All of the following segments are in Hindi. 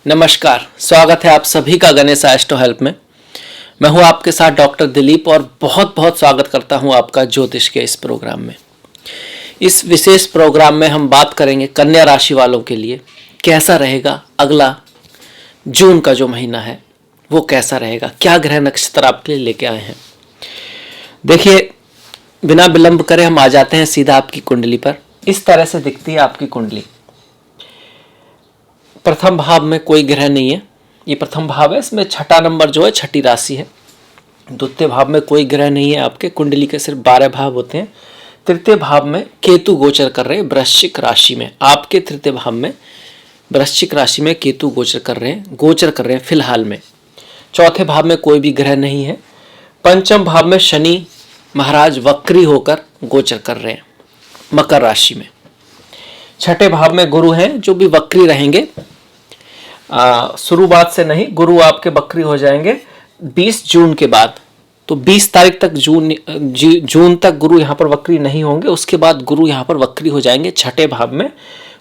नमस्कार, स्वागत है आप सभी का गणेश एस्ट्रो हेल्प में। मैं हूं आपके साथ डॉक्टर दिलीप और बहुत बहुत स्वागत करता हूं आपका ज्योतिष के इस प्रोग्राम में। इस विशेष प्रोग्राम में हम बात करेंगे कन्या राशि वालों के लिए कैसा रहेगा अगला जून का जो महीना है वो कैसा रहेगा, क्या ग्रह नक्षत्र आपके लिए लेके आए हैं। देखिए, बिना विलंब करे हम आ जाते हैं सीधा आपकी कुंडली पर। इस तरह से दिखती है आपकी कुंडली। प्रथम भाव में कोई ग्रह नहीं है, ये प्रथम भाव है, इसमें छठा नंबर जो है छठी राशि है। द्वितीय भाव में कोई ग्रह नहीं है, आपके कुंडली के सिर्फ 12 भाव होते हैं। तृतीय भाव में केतु गोचर कर रहे हैं वृश्चिक राशि में, आपके तृतीय भाव में वृश्चिक राशि में केतु गोचर कर रहे हैं फिलहाल में। चौथे भाव में कोई भी ग्रह नहीं है। पंचम भाव में शनि महाराज वक्री होकर गोचर कर रहे हैं मकर राशि में। छठे भाव में गुरु हैं जो भी वक्री रहेंगे, शुरुआत से नहीं, गुरु आपके वक्री हो जाएंगे 20 जून के बाद। तो 20 तारीख तक जून तक गुरु यहाँ पर वक्री नहीं होंगे, उसके बाद गुरु यहाँ पर वक्री हो जाएंगे। छठे भाव में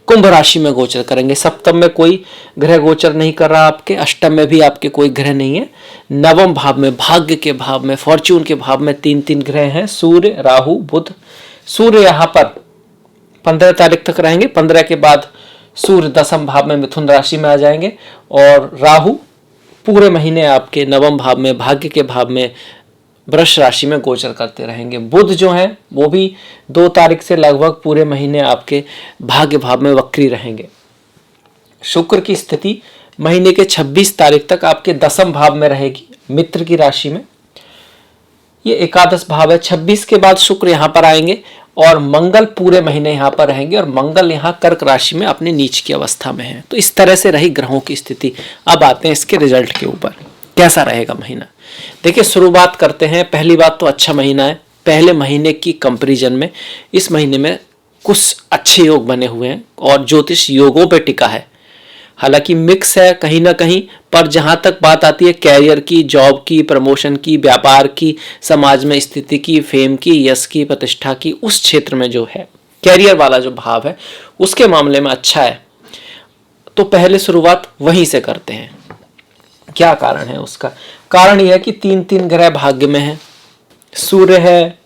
कुंभ राशि में गोचर करेंगे। सप्तम में कोई ग्रह गोचर नहीं कर रहा आपके, अष्टम में भी आपके कोई ग्रह नहीं है। नवम भाव में भाग्य के भाव में फॉर्च्यून के भाव में 3 ग्रह हैं, सूर्य राहु बुध। सूर्य यहाँ पर 15 तारीख तक रहेंगे, 15 के बाद सूर्य दसम भाव में मिथुन राशि में आ जाएंगे और राहु पूरे महीने आपके नवम भाव में भाग्य के भाव में वृष राशि में गोचर करते रहेंगे। बुध जो है वो भी 2 तारीख से लगभग पूरे महीने आपके भाग्य भाव में वक्री रहेंगे। शुक्र की स्थिति महीने के 26 तारीख तक आपके दसम भाव में रहेगी, मित्र की राशि में। ये एकादश भाव है। 26 के बाद शुक्र यहाँ पर आएंगे और मंगल पूरे महीने यहाँ पर रहेंगे और मंगल यहाँ कर्क राशि में अपने नीच की अवस्था में है। तो इस तरह से रही ग्रहों की स्थिति। अब आते हैं इसके रिजल्ट के ऊपर, कैसा रहेगा महीना। देखिए, शुरुआत करते हैं। पहली बात तो अच्छा महीना है। पहले महीने की कंपैरिजन में इस महीने में कुछ अच्छे योग बने हुए हैं और ज्योतिष योगों पे टिका है। हालांकि मिक्स है कहीं ना कहीं, पर जहां तक बात आती है कैरियर की, जॉब की, प्रमोशन की, व्यापार की, समाज में स्थिति की, फेम की, यश की, प्रतिष्ठा की, उस क्षेत्र में जो है कैरियर वाला जो भाव है उसके मामले में अच्छा है। तो पहले शुरुआत वहीं से करते हैं। क्या कारण है उसका? कारण यह है कि 3 ग्रह भाग्य में है। सूर्य है,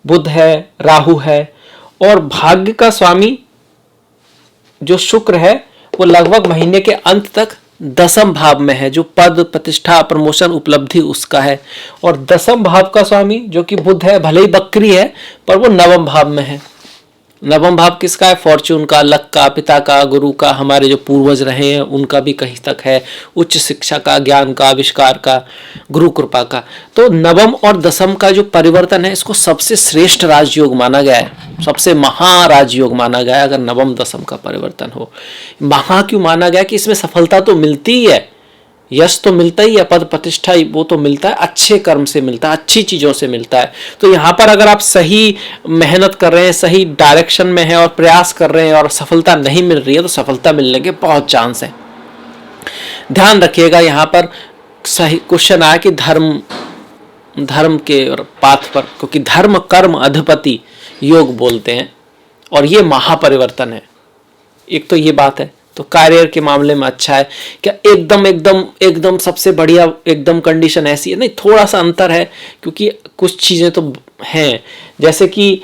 बुध है, राहु है और भाग्य का स्वामी जो शुक्र है वो लगभग महीने के अंत तक दसम भाव में है, जो पद प्रतिष्ठा प्रमोशन उपलब्धि उसका है। और दसम भाव का स्वामी जो कि बुध है, भले ही बकरी है पर वो नवम भाव में है। नवम भाव किसका है? फॉर्च्यून का, लक का, पिता का, गुरु का, हमारे जो पूर्वज रहे हैं उनका भी कहीं तक है, उच्च शिक्षा का, ज्ञान का, आविष्कार का, गुरु कृपा का। तो नवम और दसम का जो परिवर्तन है इसको सबसे श्रेष्ठ राजयोग माना गया है, सबसे महाराजयोग माना गया है। अगर नवम दसम का परिवर्तन हो, महा क्यों माना गया? कि इसमें सफलता तो मिलती ही है, यश तो मिलता ही है, पद प्रतिष्ठा वो तो मिलता है, अच्छे कर्म से मिलता है, अच्छी चीजों से मिलता है। तो यहाँ पर अगर आप सही मेहनत कर रहे हैं, सही डायरेक्शन में है और प्रयास कर रहे हैं और सफलता नहीं मिल रही है, तो सफलता मिलने के बहुत चांस है। ध्यान रखिएगा, यहाँ पर सही क्वेश्चन आया कि धर्म के पाथ पर, क्योंकि धर्म कर्म अधिपति योग बोलते हैं और ये महापरिवर्तन है। एक तो ये बात है। तो कैरियर के मामले में अच्छा है क्या? एकदम सबसे बढ़िया एकदम कंडीशन ऐसी है नहीं, थोड़ा सा अंतर है, क्योंकि कुछ चीजें तो हैं। जैसे कि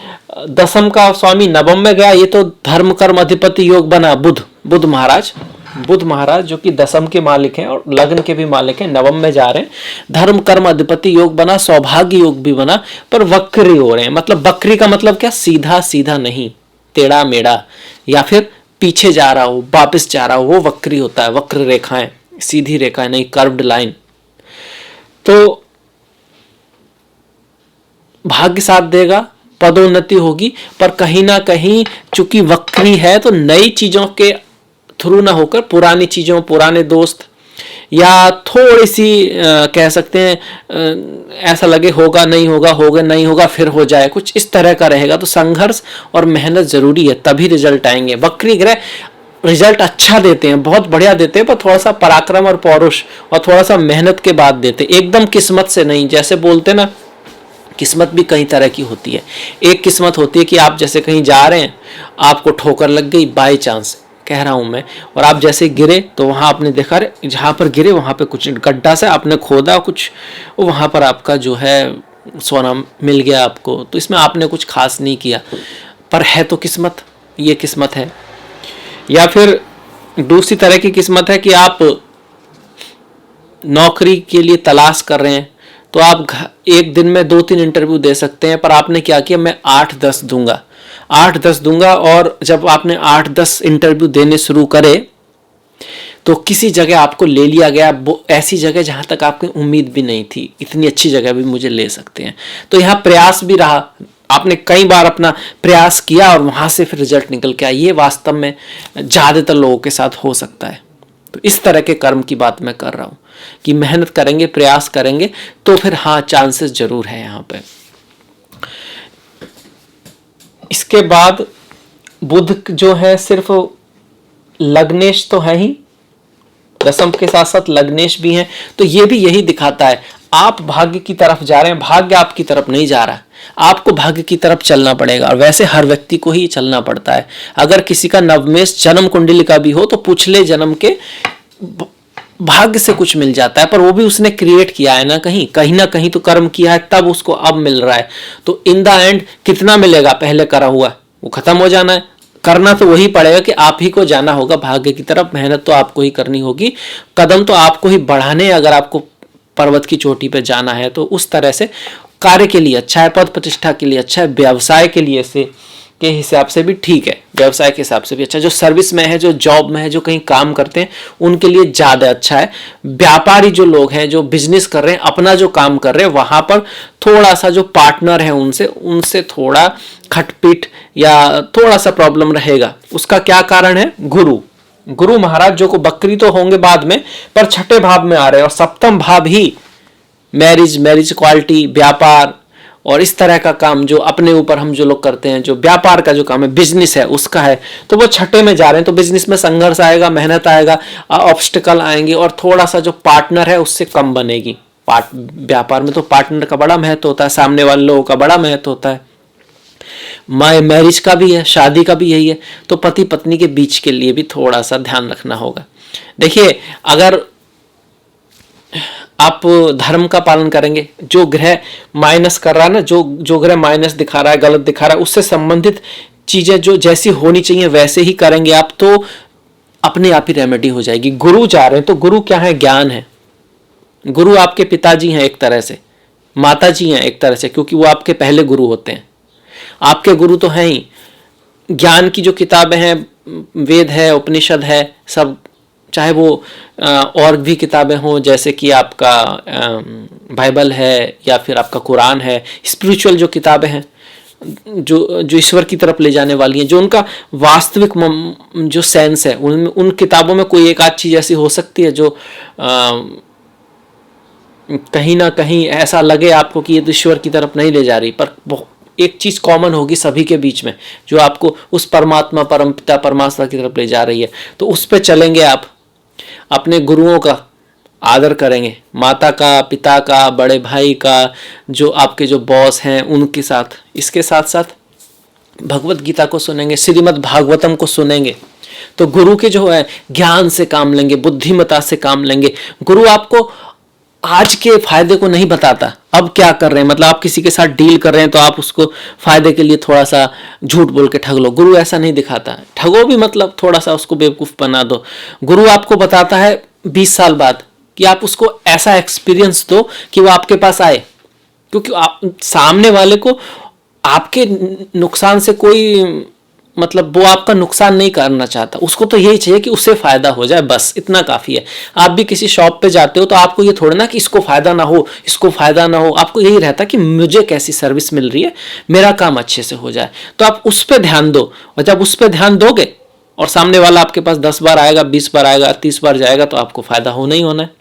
दसम का स्वामी नवम में गया, ये तो धर्म कर्म अधिपति योग बना बुध महाराज जो कि दसम के मालिक हैं और लग्न के भी मालिक हैं, नवम में जा रहे हैं। धर्म कर्म अधिपति योग बना, सौभाग्य योग भी बना, पर वक्री हो रहे हैं। मतलब वक्री का मतलब क्या? सीधा नहीं, टेढ़ा मेढ़ा या फिर पीछे जा रहा हो, वापस जा रहा हो, वो वक्री होता है। वक्र रेखाएं, सीधी रेखाएं नहीं, कर्व्ड लाइन। तो भाग्य साथ देगा, पदोन्नति होगी, पर कहीं ना कहीं चूंकि वक्री है तो नई चीजों के थ्रू ना होकर पुरानी चीजों, पुराने दोस्त या थोड़ी सी कह सकते हैं ऐसा लगे होगा नहीं होगा फिर हो जाए, कुछ इस तरह का रहेगा। तो संघर्ष और मेहनत जरूरी है, तभी रिजल्ट आएंगे। वक्री ग्रह रिजल्ट अच्छा देते हैं, बहुत बढ़िया देते हैं, पर थोड़ा सा पराक्रम और पौरुष और थोड़ा सा मेहनत के बाद देते हैं, एकदम किस्मत से नहीं। जैसे बोलते ना, किस्मत भी कई तरह की होती है। एक किस्मत होती है कि आप जैसे कहीं जा रहे हैं, आपको ठोकर लग गई बाय चांस, कह रहा हूं मैं, और आप जैसे गिरे तो वहां आपने देखा जहां पर गिरे वहां पे कुछ गड्ढा से आपने खोदा कुछ, वहां पर आपका जो है सोना मिल गया आपको। तो इसमें आपने कुछ खास नहीं किया, पर है तो किस्मत, ये किस्मत है। या फिर दूसरी तरह की किस्मत है कि आप नौकरी के लिए तलाश कर रहे हैं, तो आप एक दिन में 2-3 इंटरव्यू दे सकते हैं, पर आपने क्या किया, मैं 8-10 दूंगा, 8-10 दूंगा। और जब आपने 8-10 इंटरव्यू देने शुरू करे तो किसी जगह आपको ले लिया गया, वो ऐसी जगह जहां तक आपकी उम्मीद भी नहीं थी, इतनी अच्छी जगह भी मुझे ले सकते हैं। तो यहाँ प्रयास भी रहा, आपने कई बार अपना प्रयास किया और वहां से फिर रिजल्ट निकल के आया। ये वास्तव में ज्यादातर लोगों के साथ हो सकता है। तो इस तरह के कर्म की बात मैं कर रहा हूं कि मेहनत करेंगे, प्रयास करेंगे तो फिर हाँ चांसेस जरूर है यहाँ पे। इसके बाद बुध जो है सिर्फ लग्नेश तो है ही, दशम के साथ साथ लग्नेश भी हैं, तो ये भी यही दिखाता है आप भाग्य की तरफ जा रहे हैं, भाग्य आपकी तरफ नहीं जा रहा है, आपको भाग्य की तरफ चलना पड़ेगा। और वैसे हर व्यक्ति को ही चलना पड़ता है। अगर किसी का नवमेश जन्म कुंडली का भी हो तो पिछले जन्म के भाग्य से कुछ मिल जाता है, पर वो भी उसने क्रिएट किया है ना, कहीं ना कहीं तो कर्म किया है, तब उसको अब मिल रहा है। तो इन द एंड कितना मिलेगा, पहले करा हुआ वो खत्म हो जाना है, करना तो वही पड़ेगा कि आप ही को जाना होगा भाग्य की तरफ, मेहनत तो आपको ही करनी होगी, कदम तो आपको ही बढ़ाने, अगर आपको पर्वत की चोटी पे जाना है तो उस तरह से कार्य के लिए अच्छा है, पद प्रतिष्ठा के लिए अच्छा है, व्यवसाय के लिए से के हिसाब से भी ठीक है, व्यवसाय के हिसाब से भी अच्छा है, जो सर्विस में है, जो जॉब में है, जो कहीं काम करते हैं उनके लिए ज़्यादा अच्छा है। व्यापारी जो लोग हैं, जो बिजनेस कर रहे हैं, अपना जो काम कर रहे हैं, वहाँ पर थोड़ा सा जो पार्टनर है उनसे थोड़ा खटपिट या थोड़ा सा प्रॉब्लम रहेगा। उसका क्या कारण है, गुरु महाराज जो को बकरी तो होंगे बाद में, पर छठे भाव में आ रहे हैं, और सप्तम भाव ही मैरिज क्वालिटी, व्यापार और इस तरह का काम जो अपने ऊपर हम जो लोग करते हैं, जो व्यापार का जो काम है, बिजनेस है उसका है, तो वो छठे में जा रहे हैं। तो बिजनेस में संघर्ष आएगा, मेहनत आएगा, ऑब्स्टिकल आएंगे, और थोड़ा सा जो पार्टनर है उससे कम बनेगी। व्यापार में तो पार्टनर का बड़ा महत्व होता है, सामने वाले लोगों का बड़ा महत्व होता है, मैरिज का भी है, शादी का भी यही है। तो पति पत्नी के बीच के लिए भी थोड़ा सा ध्यान रखना होगा। देखिए, अगर आप धर्म का पालन करेंगे, जो ग्रह माइनस कर रहा है ना, जो ग्रह माइनस दिखा रहा है, गलत दिखा रहा है, उससे संबंधित चीजें जो जैसी होनी चाहिए वैसे ही करेंगे आप, तो अपने आप ही रेमेडी हो जाएगी। गुरु जा रहे हैं तो गुरु क्या है, ज्ञान है। गुरु आपके पिताजी हैं एक तरह से, माता जी हैं एक तरह से, क्योंकि वो आपके पहले गुरु होते हैं। आपके गुरु तो हैं ही। ज्ञान की जो किताबें हैं, वेद है, उपनिषद है, सब, चाहे वो और भी किताबें हों, जैसे कि आपका बाइबल है या फिर आपका कुरान है, स्पिरिचुअल जो किताबें हैं, जो ईश्वर की तरफ ले जाने वाली हैं, जो उनका वास्तविक जो सेंस है, उन किताबों में कोई एक आध चीज़ ऐसी हो सकती है जो कहीं ना कहीं ऐसा लगे आपको कि ये तो ईश्वर की तरफ नहीं ले जा रही, पर एक चीज़ कॉमन होगी सभी के बीच में, जो आपको उस परमात्मा, परमपिता, परमात्मा की तरफ ले जा रही है। तो उस पर चलेंगे आप, अपने गुरुओं का आदर करेंगे, माता का, पिता का, बड़े भाई का, जो आपके जो बॉस हैं उनके साथ। इसके साथ साथ भगवत गीता को सुनेंगे, श्रीमद् भागवतम को सुनेंगे। तो गुरु के जो है ज्ञान से काम लेंगे, बुद्धिमता से काम लेंगे। गुरु आपको आज के फायदे को नहीं बताता, अब क्या कर रहे हैं, मतलब आप किसी के साथ डील कर रहे हैं तो आप उसको फायदे के लिए थोड़ा सा झूठ बोल के ठग लो। गुरु ऐसा नहीं दिखाता, ठगो भी मतलब थोड़ा सा उसको बेवकूफ बना दो। गुरु आपको बताता है 20 साल बाद कि आप उसको ऐसा एक्सपीरियंस दो कि वो आपके पास आए, क्योंकि आप सामने वाले को आपके नुकसान से कोई मतलब वो आपका नुकसान नहीं करना चाहता, उसको तो यही चाहिए कि उससे फायदा हो जाए, बस इतना काफी है। आप भी किसी शॉप पे जाते हो तो आपको ये थोड़ा ना कि इसको फायदा ना हो, इसको फायदा ना हो, आपको यही रहता कि मुझे कैसी सर्विस मिल रही है, मेरा काम अच्छे से हो जाए। तो आप उस पर ध्यान दो, और जब उस पर ध्यान दोगे और सामने वाला आपके पास 10 बार आएगा, 20 बार आएगा, 30 बार जाएगा, तो आपको फायदा होना ही होना है।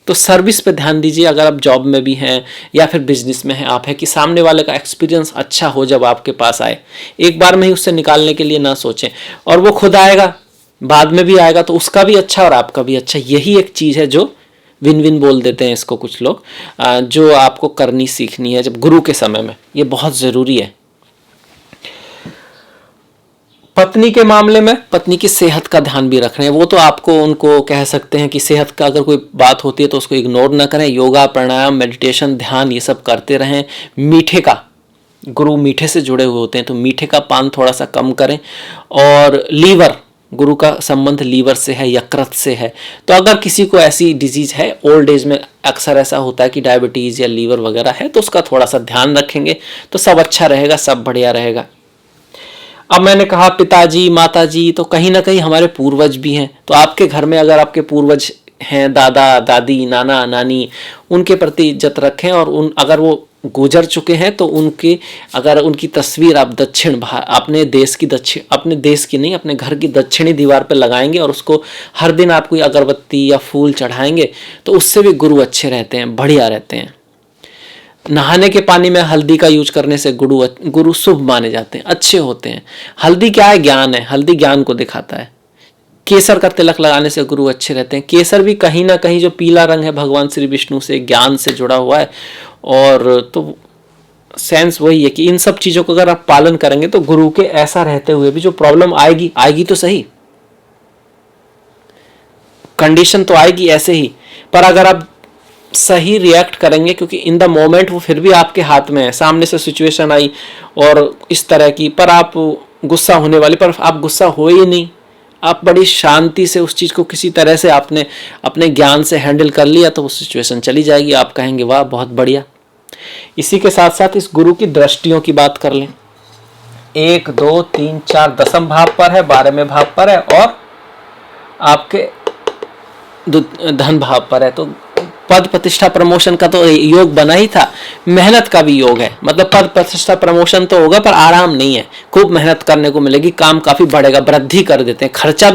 तो सर्विस पे ध्यान दीजिए, अगर आप जॉब में भी हैं या फिर बिजनेस में हैं, आप है कि सामने वाले का एक्सपीरियंस अच्छा हो जब आपके पास आए, एक बार में ही उससे निकालने के लिए ना सोचें, और वो खुद आएगा, बाद में भी आएगा, तो उसका भी अच्छा और आपका भी अच्छा। यही एक चीज़ है जो विन विन बोल देते हैं इसको कुछ लोग, जो आपको करनी सीखनी है जब गुरु के समय में, ये बहुत ज़रूरी है। पत्नी के मामले में पत्नी की सेहत का ध्यान भी रख रहे हैं। वो तो आपको उनको कह सकते हैं कि सेहत का अगर कोई बात होती है तो उसको इग्नोर ना करें। योगा, प्राणायाम, मेडिटेशन, ध्यान ये सब करते रहें। मीठे का, गुरु मीठे से जुड़े हुए होते हैं तो मीठे का पान थोड़ा सा कम करें। और लीवर, गुरु का संबंध लीवर से है, यकृत से है। तो अगर किसी को ऐसी डिजीज है, ओल्ड एज में अक्सर ऐसा होता है कि डायबिटीज या लीवर वगैरह है, तो उसका थोड़ा सा ध्यान रखेंगे तो सब अच्छा रहेगा, सब बढ़िया रहेगा। अब मैंने कहा पिताजी, माताजी, तो कहीं ना कहीं हमारे पूर्वज भी हैं। तो आपके घर में अगर आपके पूर्वज हैं, दादा दादी, नाना नानी, उनके प्रति इज्जत रखें। और अगर वो गुजर चुके हैं तो अगर उनकी तस्वीर आप अपने देश की नहीं, अपने घर की दक्षिणी दीवार पर लगाएंगे और उसको हर दिन आप कोई अगरबत्ती या फूल चढ़ाएंगे तो उससे भी गुरु अच्छे रहते हैं, बढ़िया रहते हैं। नहाने के पानी में हल्दी का यूज करने से गुरु शुभ माने जाते हैं, अच्छे होते हैं। हल्दी क्या है? ज्ञान है। हल्दी ज्ञान को दिखाता है। केसर का तिलक लगाने से गुरु अच्छे रहते हैं। केसर भी कहीं ना कहीं जो पीला रंग है भगवान श्री विष्णु से, ज्ञान से जुड़ा हुआ है। और तो सेंस वही है कि इन सब चीजों को अगर आप पालन करेंगे तो गुरु के ऐसा रहते हुए भी जो प्रॉब्लम आएगी तो सही, कंडीशन तो आएगी ऐसे ही, पर अगर आप सही रिएक्ट करेंगे, क्योंकि इन द मोमेंट वो फिर भी आपके हाथ में है। सामने से सिचुएशन आई और इस तरह की, पर आप गुस्सा होने वाली, पर आप गुस्सा हो ही नहीं। आप बड़ी शांति से उस चीज़ को किसी तरह से आपने अपने ज्ञान से हैंडल कर लिया तो वो सिचुएशन चली जाएगी। आप कहेंगे वाह बहुत बढ़िया। इसी के साथ साथ इस गुरु की दृष्टियों की बात कर लें। 1, 2, 3, 4 दसम भाव पर है, 12वें भाव पर है और आपके धन भाव पर है। तो पद प्रतिष्ठा प्रमोशन का तो योग बना ही था, मेहनत का भी योग है। मतलब पद प्रतिष्ठा प्रमोशन तो होगा पर आराम नहीं है, खूब मेहनत करने को मिलेगी, काम काफी बढ़ेगा, वृद्धि कर देते हैं, खर्चा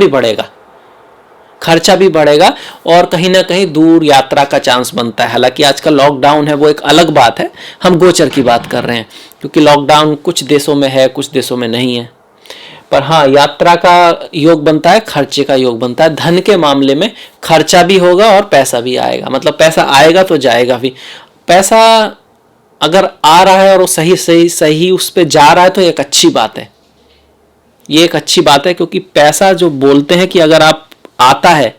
भी बढ़ेगा और कहीं ना कहीं दूर यात्रा का चांस बनता है। हालांकि आजकल लॉकडाउन है, वो एक अलग बात है, हम गोचर की बात कर रहे हैं, क्योंकि लॉकडाउन कुछ देशों में है, कुछ देशों में नहीं है। पर हाँ, यात्रा का योग बनता है, खर्चे का योग बनता है। धन के मामले में खर्चा भी होगा और पैसा भी आएगा। मतलब पैसा आएगा तो जाएगा भी। पैसा अगर आ रहा है और वो सही उस पर जा रहा है तो एक अच्छी बात है। ये एक अच्छी बात है, क्योंकि पैसा जो बोलते हैं कि अगर आप आता है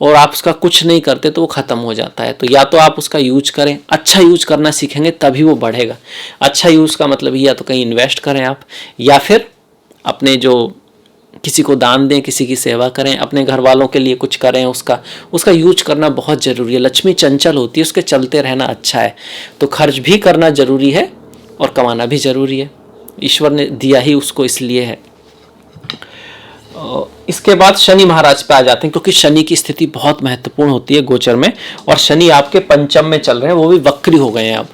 और आप उसका कुछ नहीं करते तो वो खत्म हो जाता है। तो या तो आप उसका यूज करें, अच्छा यूज करना सीखेंगे तभी वो बढ़ेगा। अच्छा यूज का मतलब या तो कहीं इन्वेस्ट करें आप, या फिर अपने जो किसी को दान दें, किसी की सेवा करें, अपने घर वालों के लिए कुछ करें। उसका यूज करना बहुत ज़रूरी है। लक्ष्मी चंचल होती है, उसके चलते रहना अच्छा है। तो खर्च भी करना ज़रूरी है और कमाना भी ज़रूरी है। ईश्वर ने दिया ही उसको इसलिए है। इसके बाद शनि महाराज पे आ जाते हैं, क्योंकि शनि की स्थिति बहुत महत्वपूर्ण होती है गोचर में। और शनि आपके पंचम में चल रहे हैं, वो भी वक्री हो गए हैं।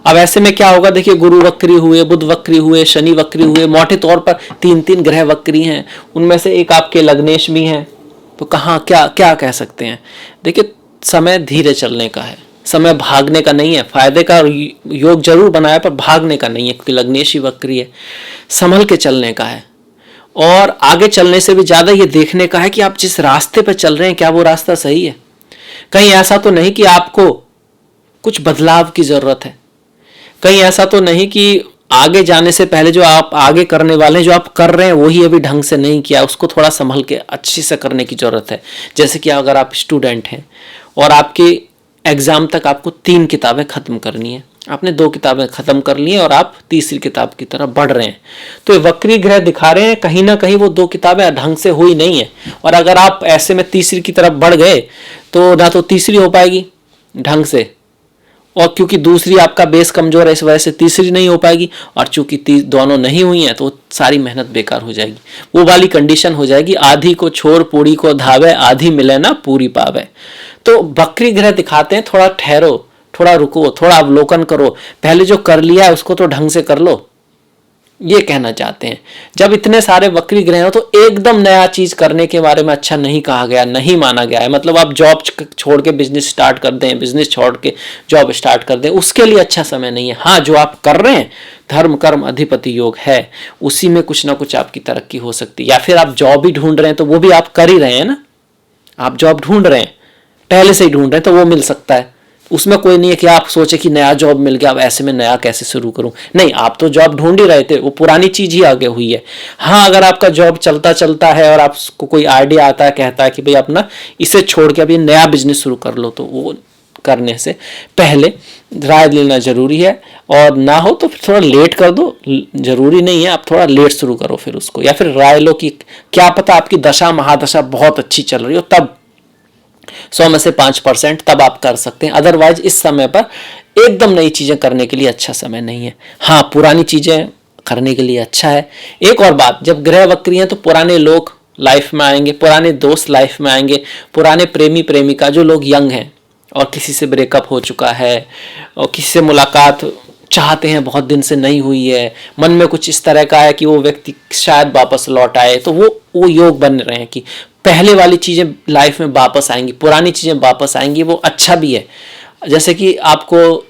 अब ऐसे में क्या होगा? देखिए, गुरु वक्री हुए, बुध वक्री हुए, शनि वक्री हुए। मोटे तौर पर 3 ग्रह वक्री हैं, उनमें से एक आपके लग्नेश भी हैं। तो कहाँ क्या कह सकते हैं? देखिए, समय धीरे चलने का है, समय भागने का नहीं है। फायदे का योग जरूर बनाया पर भागने का नहीं है, क्योंकि लग्नेश ही वक्री है। संभल के चलने का है और आगे चलने से भी ज्यादा ये देखने का है कि आप जिस रास्ते पर चल रहे हैं क्या वो रास्ता सही है। कहीं ऐसा तो नहीं कि आपको कुछ बदलाव की जरूरत है। कहीं ऐसा तो नहीं कि आगे जाने से पहले जो आप आगे करने वाले हैं, जो आप कर रहे हैं वही अभी ढंग से नहीं किया, उसको थोड़ा संभल के अच्छे से करने की जरूरत है। जैसे कि अगर आप स्टूडेंट हैं और आपके एग्जाम तक आपको 3 किताबें खत्म करनी है, आपने 2 किताबें खत्म कर ली हैं और आप तीसरी किताब की तरफ बढ़ रहे हैं, तो ये वक्री ग्रह दिखा रहे हैं कहीं ना कहीं वो 2 किताबें ढंग से हुई नहीं है। और अगर आप ऐसे में तीसरी की तरफ बढ़ गए तो ना तो तीसरी हो पाएगी ढंग से, और क्योंकि दूसरी आपका बेस कमजोर है इस वजह से तीसरी नहीं हो पाएगी, और चूंकि दोनों नहीं हुई हैं तो सारी मेहनत बेकार हो जाएगी। वो वाली कंडीशन हो जाएगी, आधी को छोड़ पूरी को धावे, आधी मिले ना पूरी पावे। तो वक्री ग्रह दिखाते हैं थोड़ा ठहरो, थोड़ा रुको, थोड़ा अवलोकन करो, पहले जो कर लिया है उसको तो ढंग से कर लो, ये कहना चाहते हैं। जब इतने सारे वक्री ग्रह हो तो एकदम नया चीज करने के बारे में अच्छा नहीं कहा गया, नहीं माना गया है। मतलब आप जॉब छोड़ के बिजनेस स्टार्ट कर दें, बिजनेस छोड़ के जॉब स्टार्ट कर दें, उसके लिए अच्छा समय नहीं है। हाँ, जो आप कर रहे हैं धर्म कर्म अधिपति योग है, उसी में कुछ ना कुछ आपकी तरक्की हो सकती है। या फिर आप जॉब ही ढूंढ रहे हैं तो वो भी आप कर ही रहे हैं ना, आप जॉब ढूंढ रहे हैं, पहले से ही ढूंढ रहे हैं तो वो मिल सकता है, उसमें कोई नहीं है कि आप सोचे कि नया जॉब मिल गया, अब ऐसे में नया कैसे शुरू करूं। नहीं, आप तो जॉब ढूंढ ही रहे थे, वो पुरानी चीज ही आगे हुई है। हाँ, अगर आपका जॉब चलता चलता है और आपको कोई आइडिया आता है, कहता है कि भाई अपना इसे छोड़ के अभी नया बिजनेस शुरू कर लो, तो वो करने से पहले राय लेना जरूरी है। और ना हो तो फिर थोड़ा लेट कर दो, जरूरी नहीं है आप थोड़ा लेट शुरू करो फिर उसको, या फिर राय लो कि क्या पता आपकी दशा महादशा बहुत अच्छी चल रही हो, तब 100 में से 5% तब आप कर सकते हैं। अदरवाइज इस समय पर एकदम नई चीजें करने के लिए अच्छा समय नहीं है। हाँ, पुरानी चीजें करने के लिए अच्छा है। एक और बात, जब ग्रह वक्री हैं तो पुराने लोग लाइफ में आएंगे, पुराने दोस्त लाइफ में आएंगे, पुराने प्रेमी प्रेमिका, जो लोग यंग हैं और किसी से ब्रेकअप हो चुका है और किसी से मुलाकात चाहते हैं, बहुत दिन से नहीं हुई है, मन में कुछ इस तरह का है कि वो व्यक्ति शायद वापस लौट आए, तो वो योग बन रहे हैं कि पहले वाली चीज़ें लाइफ में वापस आएंगी, पुरानी चीज़ें वापस आएंगी। वो अच्छा भी है। जैसे कि आपको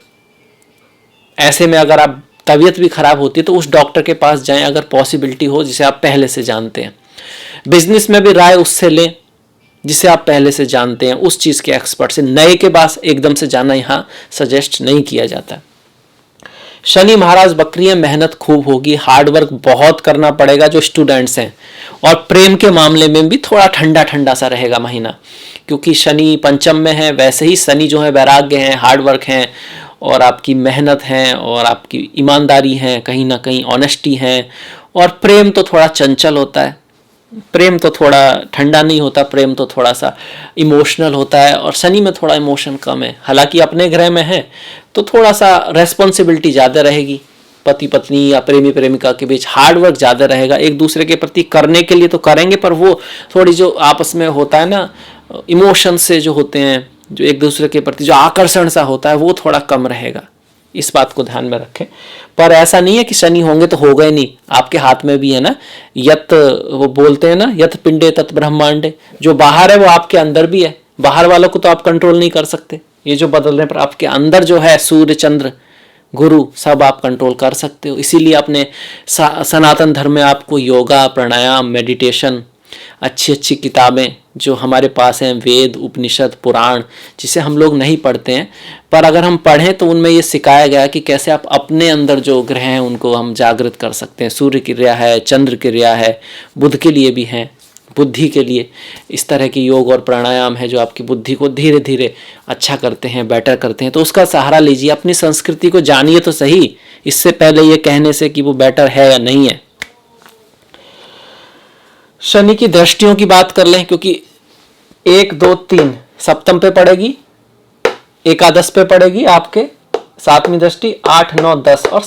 ऐसे में अगर आप तबीयत भी खराब होती है तो उस डॉक्टर के पास जाएं अगर पॉसिबिलिटी हो, जिसे आप पहले से जानते हैं। बिजनेस में भी राय उससे लें जिसे आप पहले से जानते हैं, उस चीज़ के एक्सपर्ट से। नए के पास एकदम से जाना यहाँ सजेस्ट नहीं किया जाता। शनि महाराज बकरी है, मेहनत खूब होगी, हार्डवर्क बहुत करना पड़ेगा जो स्टूडेंट्स हैं। और प्रेम के मामले में भी थोड़ा ठंडा ठंडा सा रहेगा महीना, क्योंकि शनि पंचम में है। वैसे ही शनि जो है वैराग्य है, हार्डवर्क है, और आपकी मेहनत है, और आपकी ईमानदारी है, कहीं ना कहीं ऑनेस्टी है। और प्रेम तो थोड़ा चंचल होता है, प्रेम तो थोड़ा ठंडा नहीं होता, प्रेम तो थोड़ा सा इमोशनल होता है। और शनि में थोड़ा इमोशन कम है, हालांकि अपने ग्रह में है तो थोड़ा सा रेस्पॉन्सिबिलिटी ज़्यादा रहेगी। पति पत्नी या प्रेमी प्रेमिका के बीच हार्डवर्क ज़्यादा रहेगा, एक दूसरे के प्रति करने के लिए तो करेंगे, पर वो थोड़ी जो आपस में होता है ना, इमोशन से जो होते हैं, जो एक दूसरे के प्रति जो आकर्षण सा होता है, वो थोड़ा कम रहेगा। इस बात को ध्यान में रखें। पर ऐसा नहीं है कि शनि होंगे तो हो गए नहीं, आपके हाथ में भी है ना। यत, वो बोलते हैं ना, यत पिंडे तत् ब्रह्मांडे, जो बाहर है वो आपके अंदर भी है। बाहर वालों को तो आप कंट्रोल नहीं कर सकते, ये जो बदल रहे हैं, पर आपके अंदर जो है सूर्य चंद्र गुरु सब आप कंट्रोल कर सकते हो। इसीलिए अपने सनातन धर्म में आपको योगा, प्राणायाम, मेडिटेशन, अच्छी अच्छी किताबें जो हमारे पास हैं, वेद, उपनिषद, पुराण, जिसे हम लोग नहीं पढ़ते हैं, पर अगर हम पढ़ें तो उनमें ये सिखाया गया कि कैसे आप अपने अंदर जो ग्रह हैं उनको हम जागृत कर सकते हैं। सूर्य क्रिया है, चंद्र क्रिया है, बुध के लिए भी हैं, बुद्धि के लिए इस तरह की योग और प्राणायाम है जो आपकी बुद्धि को धीरे धीरे अच्छा करते हैं, बेटर करते हैं। तो उसका सहारा लीजिए, अपनी संस्कृति को जानिए तो सही, इससे पहले ये कहने से कि वो बेटर है या नहीं है। शनि की दृष्टियों की बात कर लें, क्योंकि 1, 2, 3 सप्तम पे पड़ेगी, एकादश पे पड़ेगी, आपके 7वीं दृष्टि 8, 9, 10 और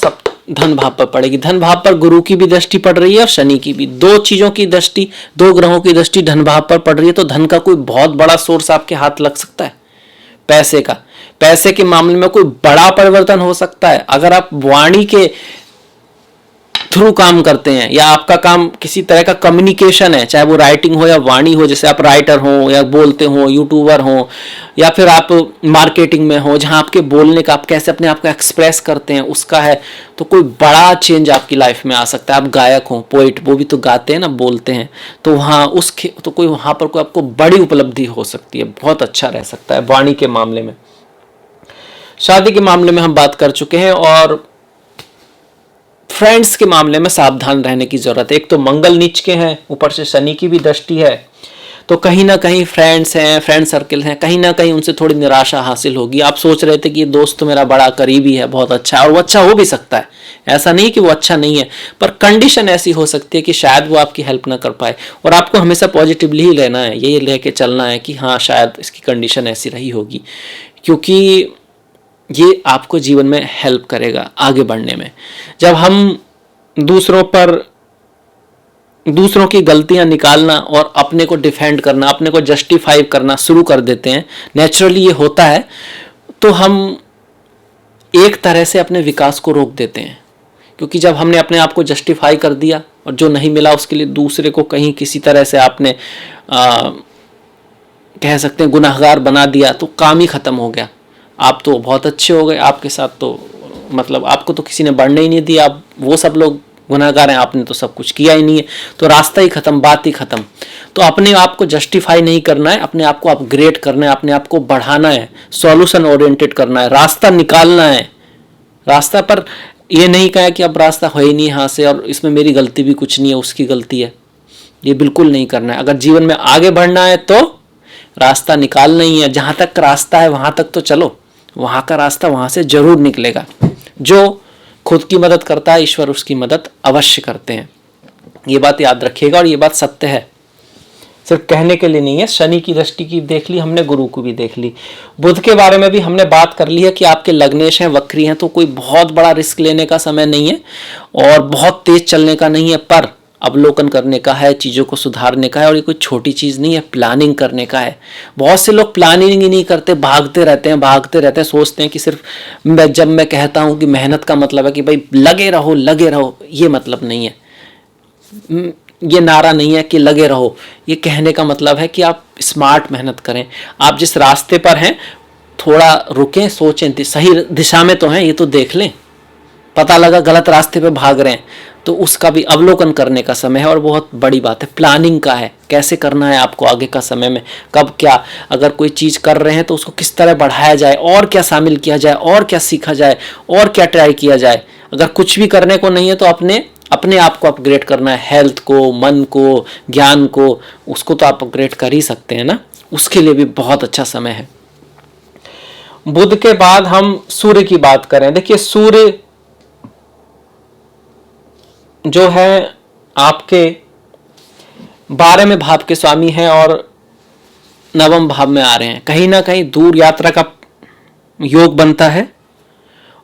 धन भाव पर पड़ेगी। धन भाव पर गुरु की भी दृष्टि पड़ रही है और शनि की भी। दो चीजों की दृष्टि, दो ग्रहों की दृष्टि धन भाव पर पड़ रही है, तो धन का कोई बहुत बड़ा सोर्स आपके हाथ लग सकता है। पैसे का, पैसे के मामले में कोई बड़ा परिवर्तन हो सकता है। अगर आप वाणी के थ्रू काम करते हैं या आपका काम किसी तरह का कम्युनिकेशन है, चाहे वो राइटिंग हो या वाणी हो, जैसे आप राइटर हो या बोलते हो, यूट्यूबर हो, या फिर आप मार्केटिंग में हो, जहां आपके बोलने का, आप कैसे अपने आप को एक्सप्रेस करते हैं उसका है, तो कोई बड़ा चेंज आपकी लाइफ में आ सकता है। आप गायक हो, पोइट, वो भी तो गाते हैं ना, बोलते हैं, तो वहाँ तो कोई वहाँ पर कोई आपको बड़ी उपलब्धि हो सकती है, बहुत अच्छा रह सकता है वाणी के मामले में। शादी के मामले में हम बात कर चुके हैं, और फ्रेंड्स के मामले में सावधान रहने की जरूरत है। एक तो मंगल नीच के हैं, ऊपर से शनि की भी दृष्टि है, तो कहीं ना कहीं फ्रेंड्स हैं, फ्रेंड सर्कल हैं, कहीं ना कहीं उनसे थोड़ी निराशा हासिल होगी। आप सोच रहे थे कि ये दोस्त तो मेरा बड़ा करीबी है, बहुत अच्छा है, और वो अच्छा हो भी सकता है, ऐसा नहीं कि वो अच्छा नहीं है, पर कंडीशन ऐसी हो सकती है कि शायद वो आपकी हेल्प ना कर पाए। और आपको हमेशा पॉजिटिवली ही लेना है, यही लेके चलना है कि हाँ शायद इसकी कंडीशन ऐसी रही होगी, क्योंकि ये आपको जीवन में हेल्प करेगा आगे बढ़ने में। जब हम दूसरों की गलतियां निकालना और अपने को डिफेंड करना, अपने को जस्टिफाई करना शुरू कर देते हैं, नेचुरली ये होता है, तो हम एक तरह से अपने विकास को रोक देते हैं। क्योंकि जब हमने अपने आप को जस्टिफाई कर दिया और जो नहीं मिला उसके लिए दूसरे को कहीं किसी तरह से आपने कह सकते हैं गुनाहगार बना दिया, तो काम ही खत्म हो गया। आप तो बहुत अच्छे हो गए, आपके साथ तो मतलब आपको तो किसी ने बढ़ने ही नहीं दिया, आप वो सब लोग गुनहगार हैं, आपने तो सब कुछ किया ही नहीं है, तो रास्ता ही खत्म, बात ही खत्म। तो अपने आप को जस्टिफाई नहीं करना है, अपने आप को अपग्रेड करना है, अपने आप को बढ़ाना है, सॉल्यूशन ओरिएंटेड करना है, रास्ता निकालना है। रास्ता पर ये नहीं कहा कि अब रास्ता हो ही नहीं यहाँ से और इसमें मेरी गलती भी कुछ नहीं है, उसकी गलती है, ये बिल्कुल नहीं करना है। अगर जीवन में आगे बढ़ना है तो रास्ता निकालना ही है। जहाँ तक रास्ता है वहाँ तक तो चलो, वहाँ का रास्ता वहाँ से जरूर निकलेगा। जो खुद की मदद करता है, ईश्वर उसकी मदद अवश्य करते हैं। ये बात याद रखिएगा और ये बात सत्य है, सिर्फ कहने के लिए नहीं है। शनि की दृष्टि की देख ली हमने, गुरु को भी देख ली। बुध के बारे में भी हमने बात कर ली है कि आपके लग्नेश हैं, वक्री हैं, तो कोई बहुत बड़ा रिस्क लेने का समय नहीं है और बहुत तेज चलने का नहीं है, पर अवलोकन करने का है, चीज़ों को सुधारने का है। और ये कोई छोटी चीज़ नहीं है, प्लानिंग करने का है। बहुत से लोग प्लानिंग ही नहीं करते, भागते रहते हैं, सोचते हैं कि सिर्फ जब मैं कहता हूँ कि मेहनत का मतलब है कि भाई लगे रहो, ये मतलब नहीं है। ये नारा नहीं है कि लगे रहो, ये कहने का मतलब है कि आप स्मार्ट मेहनत करें। आप जिस रास्ते पर हैं थोड़ा रुकें, सोचें, सही दिशा में तो हैं, ये तो देख लें। पता लगा गलत रास्ते पे भाग रहे हैं तो उसका भी अवलोकन करने का समय है। और बहुत बड़ी बात है, प्लानिंग का है, कैसे करना है आपको आगे का समय में, कब क्या, अगर कोई चीज़ कर रहे हैं तो उसको किस तरह बढ़ाया जाए, और क्या शामिल किया जाए, और क्या सीखा जाए, और क्या ट्राई किया जाए। अगर कुछ भी करने को नहीं है तो अपने आप को अपग्रेड करना है, हेल्थ को, मन को, ज्ञान को, उसको तो आप अपग्रेड कर ही सकते हैं ना, उसके लिए भी बहुत अच्छा समय है। बुध के बाद हम सूर्य की बात करें। देखिए सूर्य जो है आपके 12वें भाव के स्वामी हैं और 9वें भाव में आ रहे हैं। कहीं ना कहीं दूर यात्रा का योग बनता है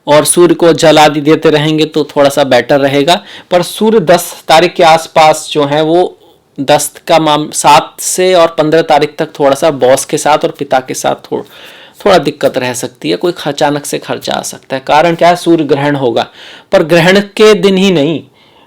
और सूर्य को जल आदि देते रहेंगे तो थोड़ा सा बेटर रहेगा। पर सूर्य 10 तारीख के आसपास जो है वो 7 से और 15 तारीख तक थोड़ा सा बॉस के साथ और पिता के साथ थोड़ा दिक्कत रह सकती है। कोई अचानक से खर्चा आ सकता है। कारण क्या है, सूर्य ग्रहण होगा, पर ग्रहण के दिन ही नहीं,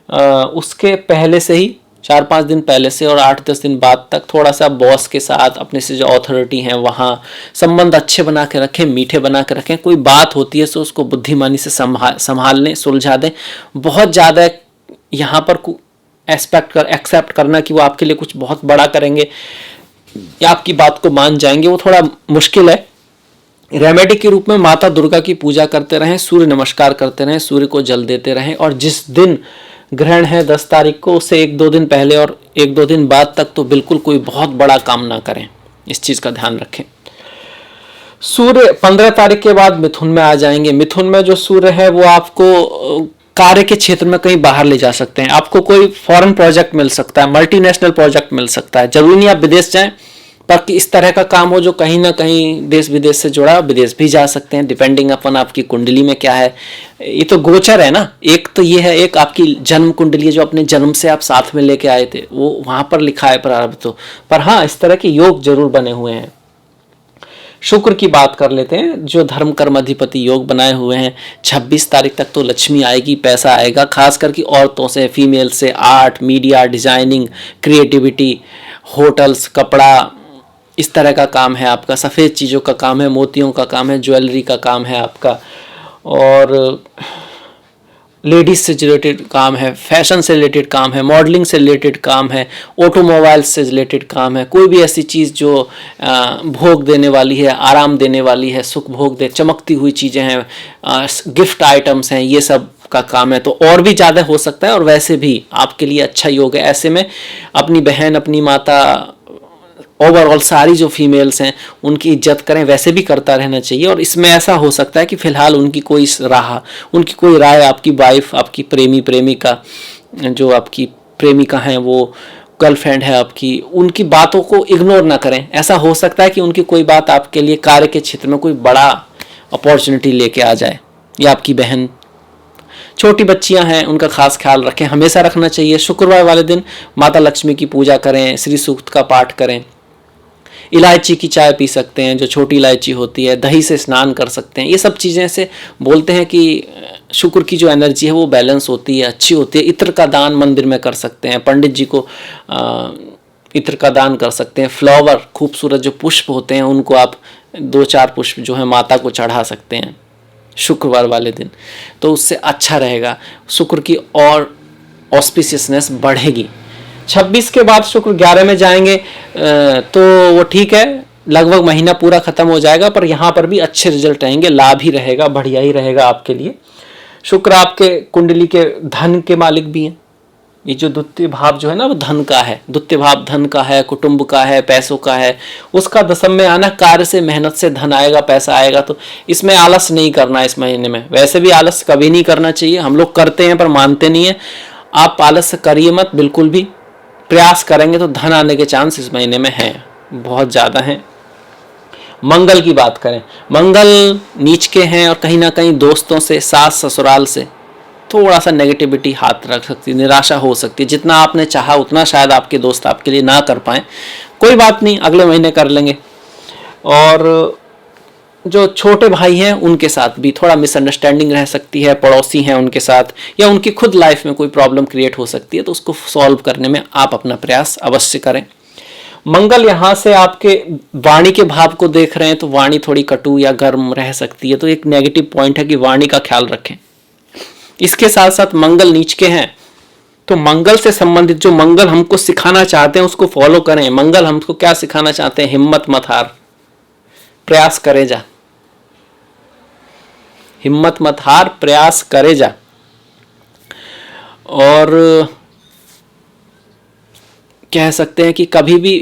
उसके पहले से ही 4-5 दिन पहले से और 8-10 दिन बाद तक थोड़ा सा बॉस के साथ, अपने से जो अथॉरिटी हैं वहाँ संबंध अच्छे बना के रखें, मीठे बना के रखें। कोई बात होती है तो उसको बुद्धिमानी से संभाल लें, सुलझा दें। बहुत ज़्यादा यहाँ पर एक्सेप्ट करना कि वो आपके लिए कुछ बहुत बड़ा करेंगे या आपकी बात को मान जाएंगे, वो थोड़ा मुश्किल है। रेमेडी के रूप में माता दुर्गा की पूजा करते रहें, सूर्य नमस्कार करते रहें, सूर्य को जल देते रहें। और जिस दिन ग्रहण है 10 तारीख को, उससे 1-2 दिन पहले और 1-2 दिन बाद तक तो बिल्कुल कोई बहुत बड़ा काम ना करें, इस चीज का ध्यान रखें। सूर्य 15 तारीख के बाद मिथुन में आ जाएंगे। मिथुन में जो सूर्य है वो आपको कार्य के क्षेत्र में कहीं बाहर ले जा सकते हैं। आपको कोई फॉरेन प्रोजेक्ट मिल सकता है, मल्टीनेशनल प्रोजेक्ट मिल सकता है। जरूरी नहीं आप विदेश जाएं, पर इस तरह का काम हो जो कहीं ना कहीं देश विदेश से जुड़ा, विदेश भी जा सकते हैं, डिपेंडिंग अपन आपकी कुंडली में क्या है। ये तो गोचर है ना, एक तो ये है, एक आपकी जन्म कुंडली है जो अपने जन्म से आप साथ में लेके आए थे, वो वहां पर लिखा है प्रारब्ध तो। पर हाँ, इस तरह के योग जरूर बने हुए हैं। शुक्र की बात कर लेते हैं, जो धर्म कर्म अधिपति योग बनाए हुए हैं। 26 तारीख तक तो लक्ष्मी आएगी, पैसा आएगा, खास करके औरतों से, फीमेल से। Art, media, designing, creativity, hotels, कपड़ा, इस तरह का काम है आपका। सफ़ेद चीज़ों का काम है, मोतियों का काम है, ज्वेलरी का काम है आपका। और लेडीज से रिलेटेड काम है, फैशन से रिलेटेड काम है, मॉडलिंग से रिलेटेड काम है, ऑटोमोबाइल से रिलेटेड काम है। कोई भी ऐसी चीज़ जो भोग देने वाली है, आराम देने वाली है, सुख भोग दे, चमकती हुई चीज़ें हैं, गिफ्ट आइटम्स हैं, ये सब का काम है तो और भी ज़्यादा हो सकता है। और वैसे भी आपके लिए अच्छा योग है। ऐसे में अपनी बहन, अपनी माता, ओवरऑल सारी जो फीमेल्स हैं उनकी इज्जत करें, वैसे भी करता रहना चाहिए। और इसमें ऐसा हो सकता है कि फिलहाल उनकी कोई राय, आपकी वाइफ, आपकी प्रेमिका, जो आपकी प्रेमिका हैं, वो गर्लफ्रेंड है आपकी, उनकी बातों को इग्नोर ना करें। ऐसा हो सकता है कि उनकी कोई बात आपके लिए कार्य के क्षेत्र में कोई बड़ा अपॉर्चुनिटी लेके आ जाए। या आपकी बहन, छोटी बच्चियां हैं, उनका खास ख्याल रखें, हमेशा रखना चाहिए। शुक्रवार वाले दिन माता लक्ष्मी की पूजा करें, श्री सूक्त का पाठ करें, इलायची की चाय पी सकते हैं, जो छोटी इलायची होती है, दही से स्नान कर सकते हैं। ये सब चीज़ें से बोलते हैं कि शुक्र की जो एनर्जी है वो बैलेंस होती है, अच्छी होती है। इत्र का दान मंदिर में कर सकते हैं, पंडित जी को इत्र का दान कर सकते हैं। फ्लावर, खूबसूरत जो पुष्प होते हैं, उनको आप 2-4 पुष्प जो है माता को चढ़ा सकते हैं शुक्रवार वाले दिन, तो उससे अच्छा रहेगा। शुक्र की और ऑस्पिशियसनेस बढ़ेगी। 26 के बाद शुक्र 11 में जाएंगे तो वो ठीक है, लगभग महीना पूरा खत्म हो जाएगा, पर यहाँ पर भी अच्छे रिजल्ट रहेंगे, लाभ ही रहेगा, बढ़िया ही रहेगा आपके लिए। शुक्र आपके कुंडली के धन के मालिक भी हैं। ये जो द्वितीय भाव जो है ना वो धन का है, द्वितीय भाव धन का है, कुटुंब का है, पैसों का है। उसका दशम में आना, कार्य से मेहनत से धन आएगा, पैसा आएगा। तो इसमें आलस नहीं करना है इस महीने में। वैसे भी आलस कभी नहीं करना चाहिए, हम लोग करते हैं पर मानते नहीं है। आप आलस करिए मत, बिल्कुल भी। प्रयास करेंगे तो धन आने के चांस इस महीने में हैं, बहुत ज़्यादा हैं। मंगल की बात करें, मंगल नीच के हैं और कहीं ना कहीं दोस्तों से, सास ससुराल से थोड़ा सा नेगेटिविटी हाथ रख सकती है, निराशा हो सकती है। जितना आपने चाहा उतना शायद आपके दोस्त आपके लिए ना कर पाए, कोई बात नहीं, अगले महीने कर लेंगे। और जो छोटे भाई हैं उनके साथ भी थोड़ा मिसअंडरस्टैंडिंग रह सकती है, पड़ोसी हैं उनके साथ, या उनकी खुद लाइफ में कोई प्रॉब्लम क्रिएट हो सकती है, तो उसको सॉल्व करने में आप अपना प्रयास अवश्य करें। मंगल यहाँ से आपके वाणी के भाव को देख रहे हैं, तो वाणी थोड़ी कटु या गर्म रह सकती है, तो एक नेगेटिव पॉइंट है कि वाणी का ख्याल रखें। इसके साथ साथ मंगल नीच के हैं, तो मंगल से संबंधित जो मंगल हमको सिखाना चाहते हैं उसको फॉलो करें। मंगल हमको क्या सिखाना चाहते हैं? हिम्मत मत हार, प्रयास करे जा, हिम्मत मत हार, प्रयास करे जा। और कह सकते हैं कि कभी भी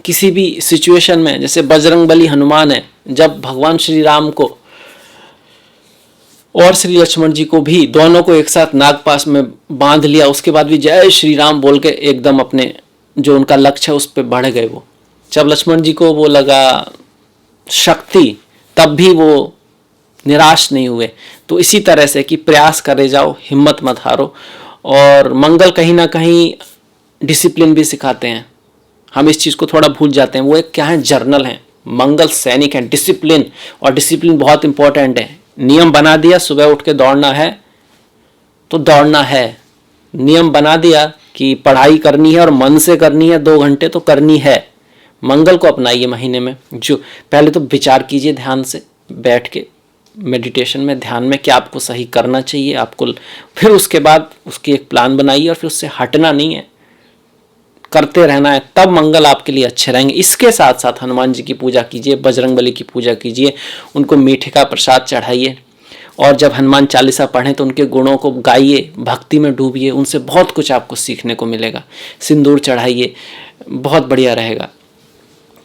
किसी भी सिचुएशन में, जैसे बजरंगबली हनुमान है, जब भगवान श्री राम को और श्री लक्ष्मण जी को भी, दोनों को एक साथ नागपाश में बांध लिया, उसके बाद भी जय श्री राम बोल के एकदम अपने जो उनका लक्ष्य है उस पर बढ़ गए वो। जब लक्ष्मण जी को वो लगा शक्ति, तब भी वो निराश नहीं हुए। तो इसी तरह से कि प्रयास करे जाओ, हिम्मत मत हारो। और मंगल कहीं ना कहीं डिसिप्लिन भी सिखाते हैं, हम इस चीज़ को थोड़ा भूल जाते हैं। वो एक क्या है, जर्नल है, मंगल सैनिक है, डिसिप्लिन। और डिसिप्लिन बहुत इंपॉर्टेंट है। नियम बना दिया सुबह उठ के दौड़ना है तो दौड़ना है, नियम बना दिया कि पढ़ाई करनी है और मन से करनी है 2 घंटे तो करनी है। मंगल को अपनाइए महीने में। जो पहले तो विचार कीजिए ध्यान से बैठ के, मेडिटेशन में, ध्यान में, क्या आपको सही करना चाहिए आपको, फिर उसके बाद उसकी एक प्लान बनाइए और फिर उससे हटना नहीं है, करते रहना है, तब मंगल आपके लिए अच्छे रहेंगे। इसके साथ साथ हनुमान जी की पूजा कीजिए, बजरंगबली की पूजा कीजिए, उनको मीठे का प्रसाद चढ़ाइए। और जब हनुमान चालीसा पढ़ें तो उनके गुणों को गाइए, भक्ति में डूबिए, उनसे बहुत कुछ आपको सीखने को मिलेगा। सिंदूर चढ़ाइए, बहुत बढ़िया रहेगा।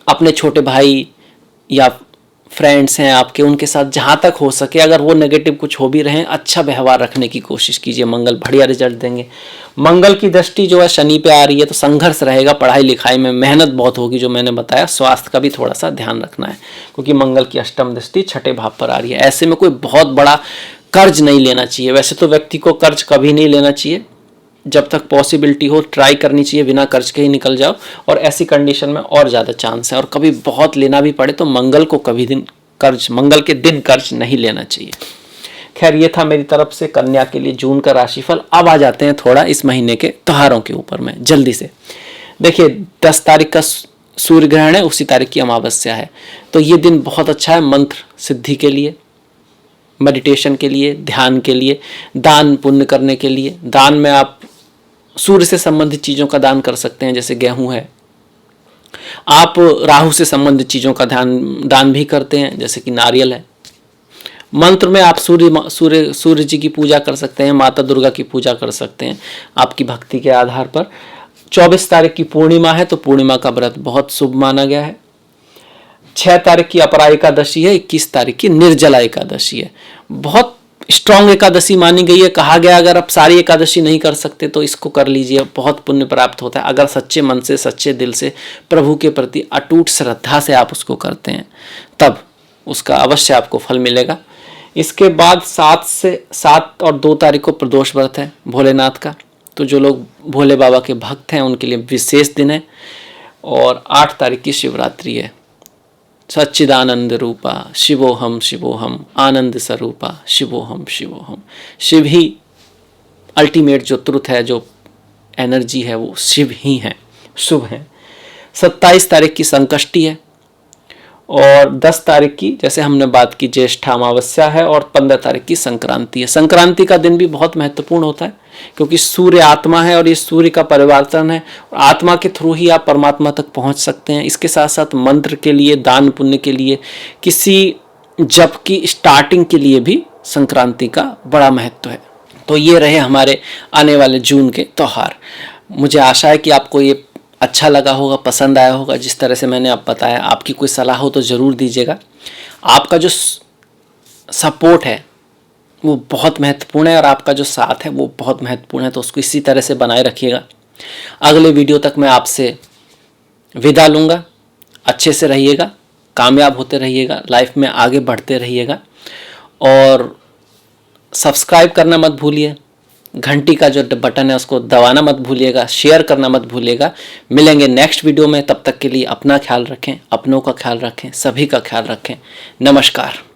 अपने छोटे भाई या फ्रेंड्स हैं आपके, उनके साथ जहाँ तक हो सके, अगर वो नेगेटिव कुछ हो भी रहे हैं, अच्छा व्यवहार रखने की कोशिश कीजिए, मंगल बढ़िया रिजल्ट देंगे। मंगल की दृष्टि जो है शनि पे आ रही है, तो संघर्ष रहेगा, पढ़ाई लिखाई में मेहनत बहुत होगी, जो मैंने बताया। स्वास्थ्य का भी थोड़ा सा ध्यान रखना है, क्योंकि मंगल की अष्टम दृष्टि छठे भाव पर आ रही है। ऐसे में कोई बहुत बड़ा कर्ज नहीं लेना चाहिए। वैसे तो व्यक्ति को कर्ज कभी नहीं लेना चाहिए, जब तक पॉसिबिलिटी हो ट्राई करनी चाहिए, बिना कर्ज के ही निकल जाओ। और ऐसी कंडीशन में और ज़्यादा चांस है। और कभी बहुत लेना भी पड़े तो मंगल को कभी दिन कर्ज, मंगल के दिन कर्ज नहीं लेना चाहिए। खैर, ये था मेरी तरफ से कन्या के लिए जून का राशिफल। अब आ जाते हैं थोड़ा इस महीने के त्योहारों के ऊपर में जल्दी से। देखिए, 10 तारीख का सूर्य ग्रहण है, उसी तारीख की अमावस्या है, तो ये दिन बहुत अच्छा है मंत्र सिद्धि के लिए, मेडिटेशन के लिए, ध्यान के लिए, दान पुण्य करने के लिए। दान में आप सूर्य से संबंधित चीज़ों का दान कर सकते हैं, जैसे गेहूं है। आप राहु से संबंधित चीज़ों का दान भी करते हैं, जैसे कि नारियल है। मंत्र में आप सूर्य जी की पूजा कर सकते हैं, माता दुर्गा की पूजा कर सकते हैं, आपकी भक्ति के आधार पर। 24 तारीख की पूर्णिमा है, तो पूर्णिमा का व्रत बहुत शुभ माना गया है। 6 तारीख की अपरा एकादशी है, 21 तारीख की निर्जला एकादशी है। बहुत स्ट्रॉन्ग एकादशी मानी गई है। कहा गया अगर आप सारी एकादशी नहीं कर सकते तो इसको कर लीजिए, बहुत पुण्य प्राप्त होता है। अगर सच्चे मन से, सच्चे दिल से, प्रभु के प्रति अटूट श्रद्धा से आप उसको करते हैं, तब उसका अवश्य आपको फल मिलेगा। इसके बाद 7 और 2 तारीख को प्रदोष व्रत है भोलेनाथ का, तो जो लोग भोले बाबा के भक्त हैं उनके लिए विशेष दिन है। और 8 तारीख की शिवरात्रि है। सच्चिदानंद रूपा शिवोहम आनंद स्वरूपा शिवोहम। शिव ही अल्टीमेट जो ट्रुथ है, जो एनर्जी है, वो शिव ही है, शुभ है। 27 तारीख की संकष्टी है और 10 तारीख की जैसे हमने बात की ज्येष्ठ अमावस्या है और 15 तारीख की संक्रांति है। संक्रांति का दिन भी बहुत महत्वपूर्ण होता है क्योंकि सूर्य आत्मा है और ये सूर्य का परिवर्तन है। आत्मा के थ्रू ही आप परमात्मा तक पहुंच सकते हैं। इसके साथ साथ मंत्र के लिए, दान पुण्य के लिए, किसी जप की स्टार्टिंग के लिए भी संक्रांति का बड़ा महत्व है। तो ये रहे हमारे आने वाले जून के त्यौहार। मुझे आशा है कि आपको ये अच्छा लगा होगा, पसंद आया होगा जिस तरह से मैंने आप बताया। आपकी कोई सलाह हो तो ज़रूर दीजिएगा। आपका जो सपोर्ट है वो बहुत महत्वपूर्ण है और आपका जो साथ है वो बहुत महत्वपूर्ण है, तो उसको इसी तरह से बनाए रखिएगा। अगले वीडियो तक मैं आपसे विदा लूँगा। अच्छे से रहिएगा, कामयाब होते रहिएगा, लाइफ में आगे बढ़ते रहिएगा और सब्सक्राइब करना मत भूलिए। घंटी का जो बटन है उसको दबाना मत भूलिएगा, शेयर करना मत भूलिएगा। मिलेंगे नेक्स्ट वीडियो में, तब तक के लिए अपना ख्याल रखें, अपनों का ख्याल रखें, सभी का ख्याल रखें। नमस्कार।